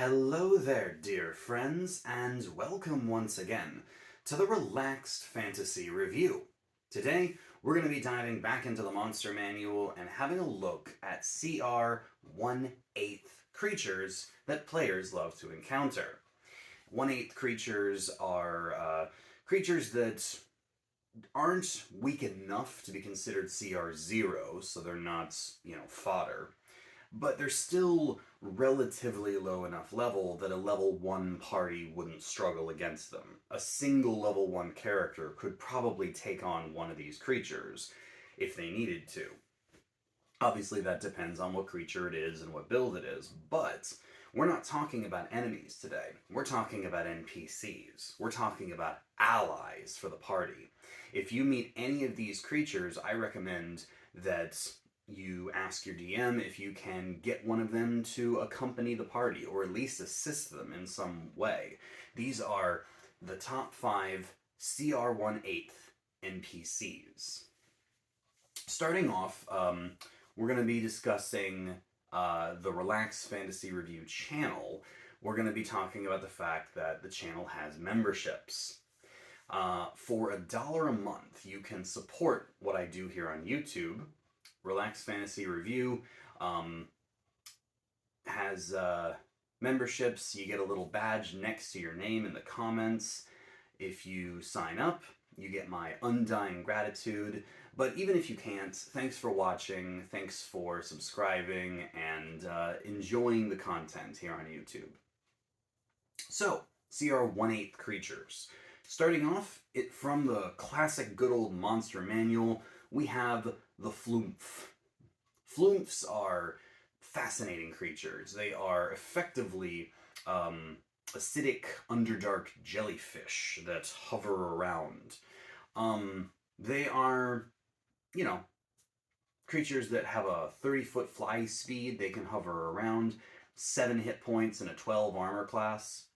Hello there, dear friends, and welcome once again to the Relaxed Fantasy Review. Today, we're going to be diving back into the Monster Manual and having a look at CR-1/8 creatures that players love to encounter. 1/8 creatures are creatures that aren't weak enough to be considered CR0, so they're not, fodder, but they're still relatively low enough level that a level 1 party wouldn't struggle against them. A single level 1 character could probably take on one of these creatures if they needed to. Obviously, that depends on what creature it is and what build it is, but we're not talking about enemies today. We're talking about NPCs. We're talking about allies for the party. If you meet any of these creatures, I recommend that you ask your DM if you can get one of them to accompany the party, or at least assist them in some way. These are the top 5 CR-1/8 NPCs. Starting off, we're going to be discussing the Relaxed Fantasy Review channel. We're going to be talking about the fact that the channel has memberships. For $1 a month, you can support what I do here on YouTube. Relaxed Fantasy Review has memberships. You get a little badge next to your name in the comments. If you sign up, you get my undying gratitude. But even if you can't, thanks for watching, thanks for subscribing, and enjoying the content here on YouTube. So, CR-1/8 creatures. Starting off, from the classic good old monster manual, we have the Flumph. Flumphs are fascinating creatures. They are effectively acidic underdark jellyfish that hover around. They are, creatures that have a 30-foot fly speed. They can hover around, 7 hit points and a 12 armor class.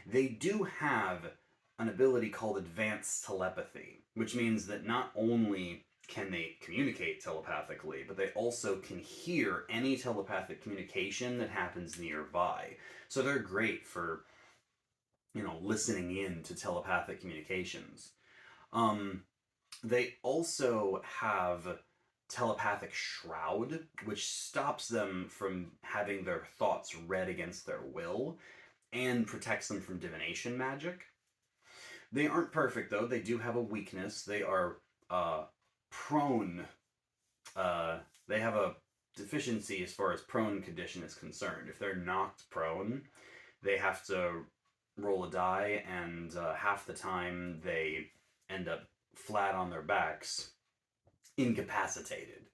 They do have an ability called Advanced Telepathy, which means that not only can they communicate telepathically, but they also can hear any telepathic communication that happens nearby. So they're great for, listening in to telepathic communications. They also have Telepathic Shroud, which stops them from having their thoughts read against their will, and protects them from divination magic. They aren't perfect, though. They do have a weakness. They are prone. They have a deficiency as far as prone condition is concerned. If they're knocked prone, they have to roll a die, and half the time they end up flat on their backs, incapacitated.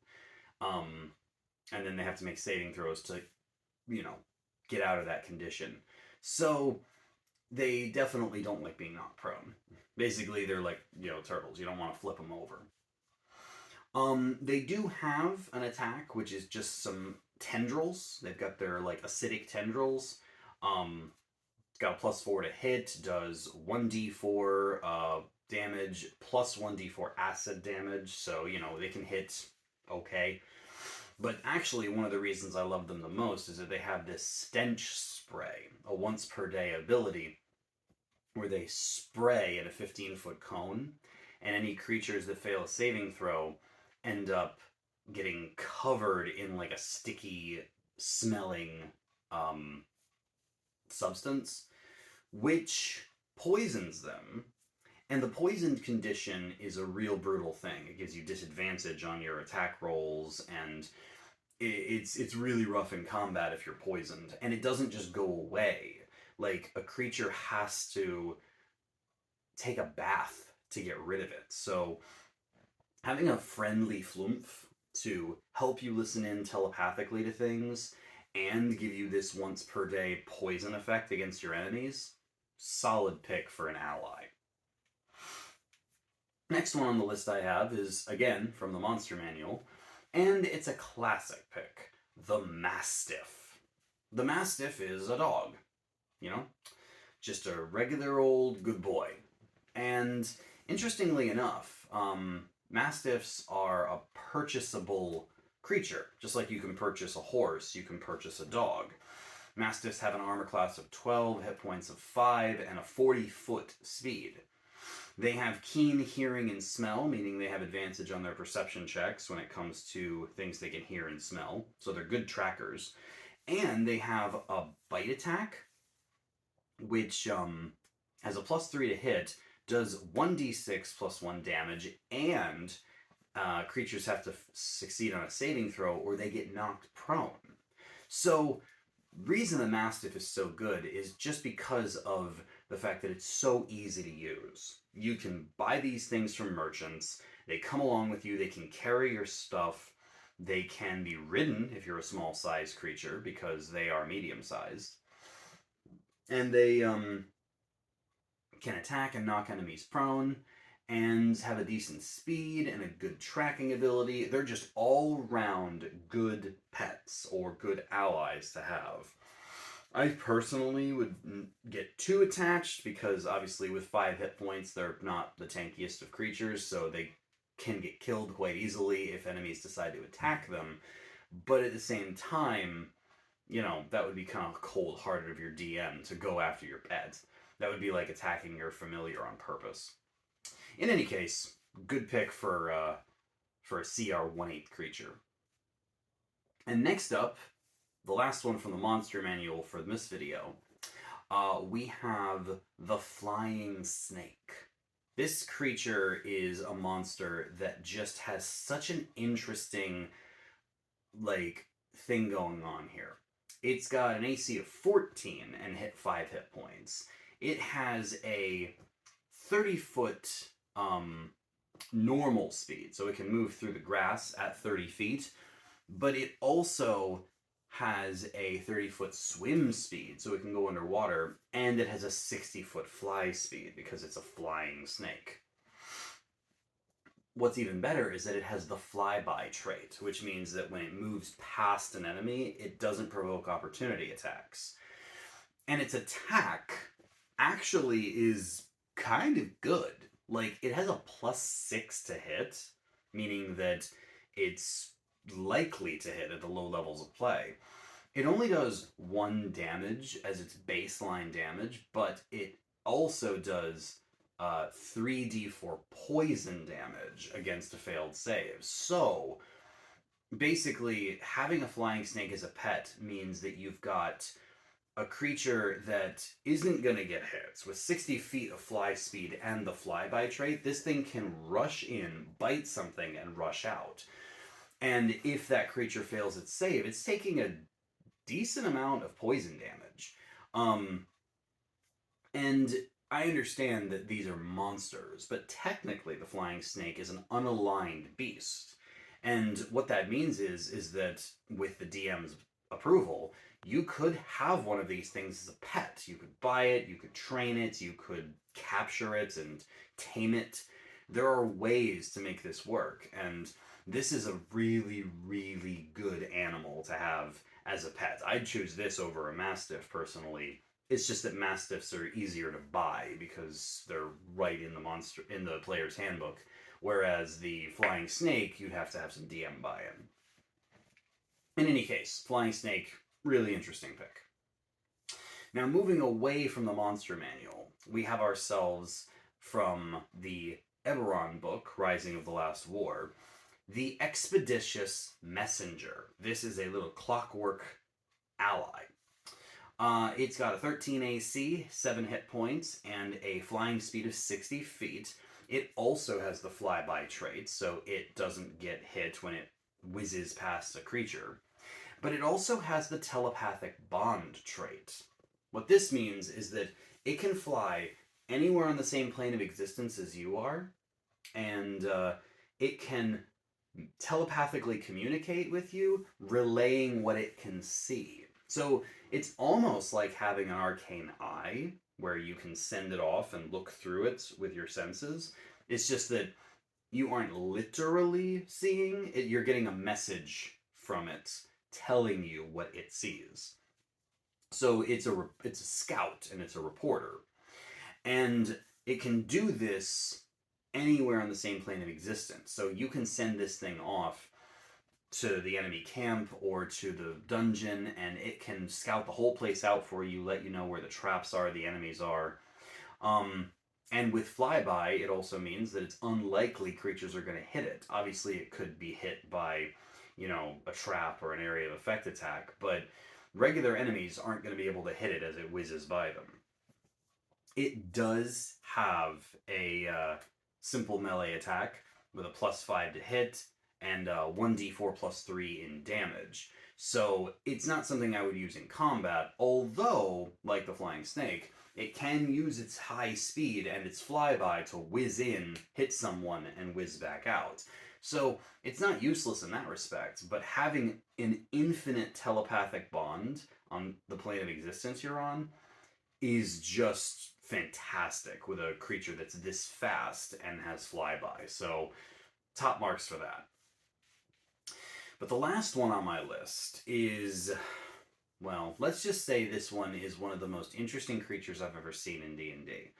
And then they have to make saving throws to, get out of that condition. So they definitely don't like being knocked prone. Basically, they're like, turtles. You don't want to flip them over. They do have an attack, which is just some tendrils. They've got their, acidic tendrils. It's got a +4 to hit, does 1d4 damage, plus 1d4 acid damage, so, they can hit okay. But actually, one of the reasons I love them the most is that they have this stench spray, a once per day ability, where they spray in a 15-foot cone, and any creatures that fail a saving throw end up getting covered in a sticky smelling substance, which poisons them. And the poisoned condition is a real brutal thing. It gives you disadvantage on your attack rolls, and it's really rough in combat if you're poisoned. And it doesn't just go away. A creature has to take a bath to get rid of it. So having a friendly Flumph to help you listen in telepathically to things and give you this once per day poison effect against your enemies, solid pick for an ally. Next one on the list I have is, again, from the Monster Manual, and it's a classic pick, the Mastiff. The Mastiff is a dog, just a regular old good boy. And interestingly enough, Mastiffs are a purchasable creature. Just like you can purchase a horse, you can purchase a dog. Mastiffs have an armor class of 12, hit points of 5, and a 40-foot speed. They have keen hearing and smell, meaning they have advantage on their perception checks when it comes to things they can hear and smell. So they're good trackers. And they have a bite attack, which has a +3 to hit, does 1d6 plus 1 damage, and creatures have to succeed on a saving throw or they get knocked prone. So, reason the Mastiff is so good is just because of the fact that it's so easy to use. You can buy these things from merchants, they come along with you, they can carry your stuff, they can be ridden if you're a small sized creature because they are medium sized. And they can attack and knock enemies prone and have a decent speed and a good tracking ability. They're just all-round good pets or good allies to have. I personally would get 2 attached because obviously with 5 hit points they're not the tankiest of creatures, so they can get killed quite easily if enemies decide to attack them. But at the same time, you know, that would be kind of cold-hearted of your DM to go after your pet. That would be like attacking your familiar on purpose. In any case, good pick for a CR-1 creature. And next up, the last one from the monster manual for this video, we have the Flying Snake. This creature is a monster that just has such an interesting, thing going on here. It's got an AC of 14 and hit 5 hit points. It has a 30-foot normal speed, so it can move through the grass at 30 feet, but it also has a 30-foot swim speed, so it can go underwater, and it has a 60-foot fly speed because it's a flying snake. What's even better is that it has the flyby trait, which means that when it moves past an enemy, it doesn't provoke opportunity attacks. And its attack actually is kind of good. Like, it has a +6 to hit, meaning that it's likely to hit at the low levels of play. It only does 1 damage as its baseline damage, but it also does 3d4 poison damage against a failed save. So, basically, having a flying snake as a pet means that you've got a creature that isn't going to get hits. With 60 feet of fly speed and the flyby trait, this thing can rush in, bite something, and rush out. And if that creature fails its save, it's taking a decent amount of poison damage. And I understand that these are monsters, but technically the flying snake is an unaligned beast. And what that means is that with the DM's approval, you could have one of these things as a pet. You could buy it, you could train it, you could capture it and tame it. There are ways to make this work, and this is a really, really good animal to have as a pet. I'd choose this over a Mastiff, personally. It's just that Mastiffs are easier to buy because they're right in the player's handbook, whereas the Flying Snake, you'd have to have some DM buy-in. In any case, Flying Snake, really interesting pick. Now, moving away from the monster manual, we have ourselves from the Eberron book, Rising of the Last War, the Expeditious Messenger. This is a little clockwork ally. It's got a 13 AC, 7 hit points, and a flying speed of 60 feet. It also has the flyby trait, so it doesn't get hit when it whizzes past a creature. But it also has the telepathic bond trait. What this means is that it can fly anywhere on the same plane of existence as you are, and it can telepathically communicate with you, relaying what it can see. So it's almost like having an arcane eye, where you can send it off and look through it with your senses. It's just that you aren't literally seeing it, you're getting a message from it telling you what it sees. So it's a scout and it's a reporter. And it can do this anywhere on the same plane of existence. So you can send this thing off to the enemy camp or to the dungeon, and it can scout the whole place out for you, let you know where the traps are, the enemies are. And with flyby, it also means that it's unlikely creatures are going to hit it. Obviously, it could be hit by, a trap or an area of effect attack, but regular enemies aren't going to be able to hit it as it whizzes by them. It does have a simple melee attack with a +5 to hit and 1d4 +3 in damage. So it's not something I would use in combat, although, like the flying snake, it can use its high speed and its flyby to whiz in, hit someone, and whiz back out. So it's not useless in that respect, but having an infinite telepathic bond on the plane of existence you're on is just fantastic with a creature that's this fast and has flyby. So top marks for that. But the last one on my list is, well, let's just say this one is one of the most interesting creatures I've ever seen in D&D.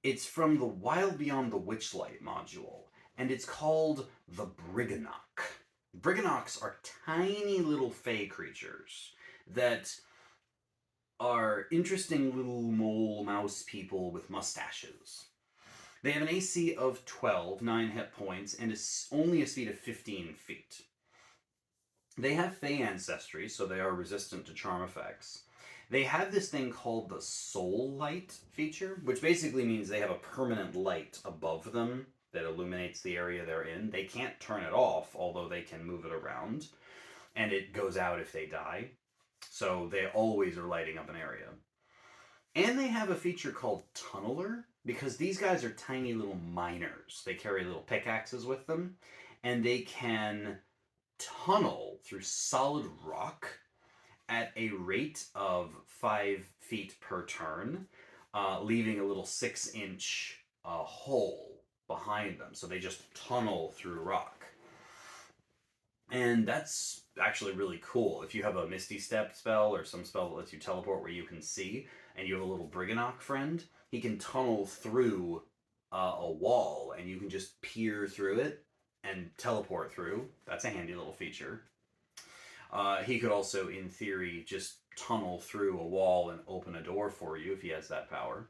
It's from the Wild Beyond the Witchlight module, and it's called the Briganock. Briganocks are tiny little fey creatures that are interesting little mole mouse people with mustaches. They have an AC of 12, 9 hit points, and is only a speed of 15 feet. They have fey ancestry, so they are resistant to charm effects. They have this thing called the soul light feature, which basically means they have a permanent light above them that illuminates the area they're in. They can't turn it off, although they can move it around, and it goes out if they die. So they always are lighting up an area. And they have a feature called Tunneler, because these guys are tiny little miners. They carry little pickaxes with them, and they can tunnel through solid rock at a rate of 5 feet per turn, leaving a little 6-inch hole behind them. So they just tunnel through rock. And that's actually really cool. If you have a Misty Step spell or some spell that lets you teleport where you can see, and you have a little Briganock friend, he can tunnel through a wall, and you can just peer through it and teleport through. That's a handy little feature. He could also, in theory, just tunnel through a wall and open a door for you if he has that power.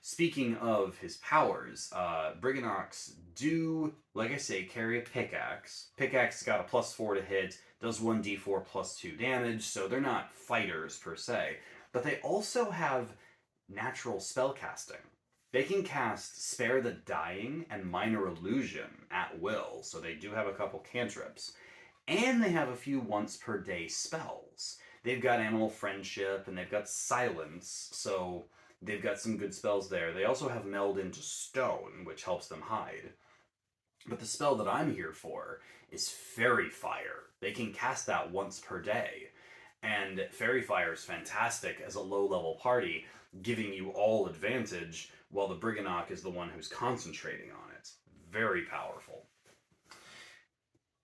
Speaking of his powers, Briganocks do, like I say, carry a pickaxe. Pickaxe got a +4 to hit, does 1d4 +2 damage, so they're not fighters per se. But they also have natural spell casting. They can cast Spare the Dying and Minor Illusion at will, so they do have a couple cantrips. And they have a few once per day spells. They've got Animal Friendship and they've got Silence, so they've got some good spells there. They also have Meld into Stone, which helps them hide. But the spell that I'm here for is Fairy Fire. They can cast that once per day. And Fairy Fire is fantastic as a low-level party, giving you all advantage, while the Briganock is the one who's concentrating on it. Very powerful.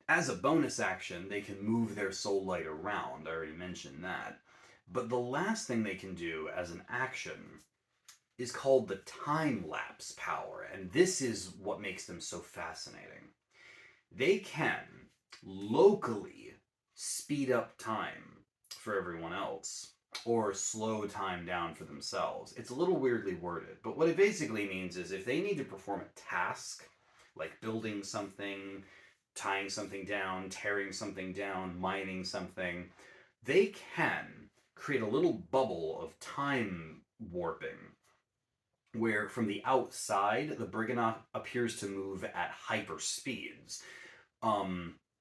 As a bonus action, they can move their Soul Light around. I already mentioned that. But the last thing they can do as an action is called the Time Lapse power, and this is what makes them so fascinating. They can locally speed up time for everyone else, or slow time down for themselves. It's a little weirdly worded, but what it basically means is if they need to perform a task, like building something, tying something down, tearing something down, mining something, they can create a little bubble of time warping where from the outside the Briganock appears to move at hyper speeds.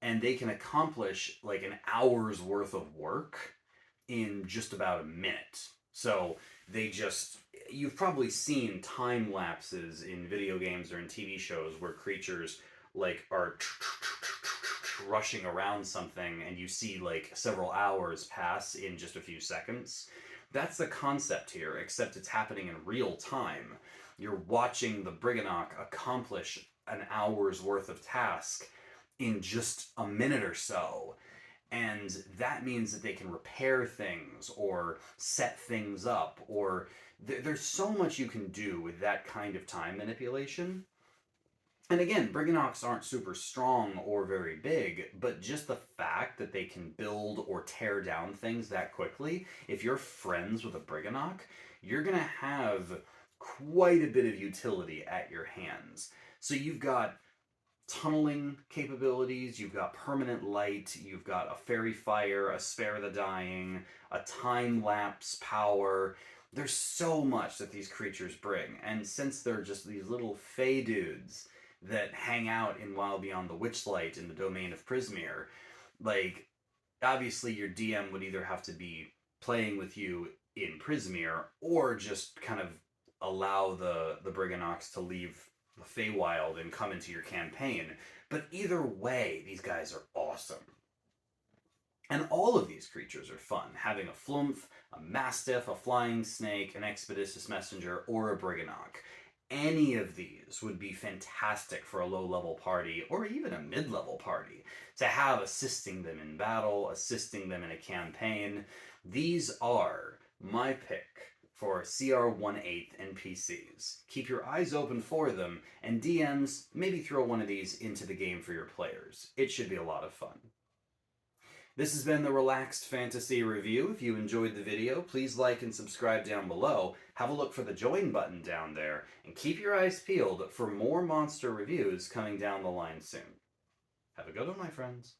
And they can accomplish like an hour's worth of work in just about a minute. So you've probably seen time lapses in video games or in TV shows where creatures like are rushing around something and you see like several hours pass in just a few seconds. That's the concept here, except it's happening in real time. You're watching the Briganock accomplish an hour's worth of task in just a minute or so. And that means that they can repair things or set things up, or there's so much you can do with that kind of time manipulation. And again, Brigannocs aren't super strong or very big, but just the fact that they can build or tear down things that quickly, if you're friends with a Briganoc, you're going to have quite a bit of utility at your hands. So you've got tunneling capabilities, you've got permanent light, you've got a fairy fire, a spare the dying, a time lapse power. There's so much that these creatures bring, and since they're just these little fey dudes that hang out in Wild Beyond the Witchlight in the domain of Prismeer, like, obviously your DM would either have to be playing with you in Prismeer or just kind of allow the Brigannocs to leave the Feywild and come into your campaign. But either way, these guys are awesome. And all of these creatures are fun. Having a Flumph, a Mastiff, a Flying Snake, an Expeditious Messenger, or a Briganoc. Any of these would be fantastic for a low-level party, or even a mid-level party, to have assisting them in battle, assisting them in a campaign. These are my pick for CR-1 NPCs. Keep your eyes open for them, and DMs, maybe throw one of these into the game for your players. It should be a lot of fun. This has been the Relaxed Fantasy Review. If you enjoyed the video, please like and subscribe down below. Have a look for the join button down there, and keep your eyes peeled for more monster reviews coming down the line soon. Have a good one, my friends.